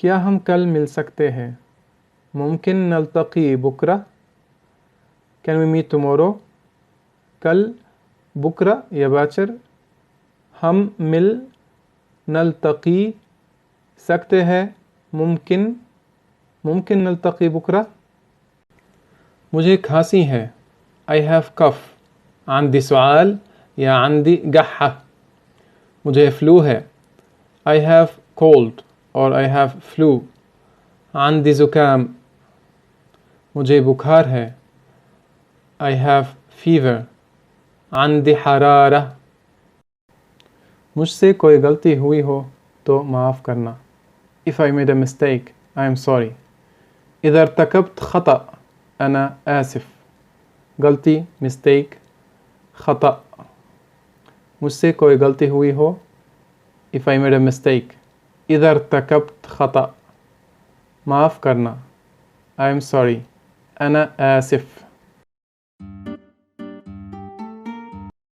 क्या हम कल मिल सकते हैं? मुमकिन नल्तकी बुकरा, कैन वी मीट टुमारो? कल बुकरा या बाचर, हम मिल नल्तकी सकते हैं, मुमकिन नल्तकी बुकरा। मुझे खांसी है, आई हैव कफ। आंदी सवाल या आंदी गहा। मुझे फ्लू है, आई हैव कोल्ड और आई हैव फ्लू। आंदी ज़ुकाम। मुझे बुखार है, आई हैव फीवर। आंदी हरारा। मुझसे कोई गलती हुई हो तो माफ़ करना। If I made a mistake, I am sorry. इधर तकब्त ख़ता, अना आसिफ। गलती मिस्टेक, ख़ता। मुझसे कोई गलती हुई हो, if I made a mistake. इधर तकब्त ख़ता, माफ़ करना, आई एम सॉरी, अना आसिफ।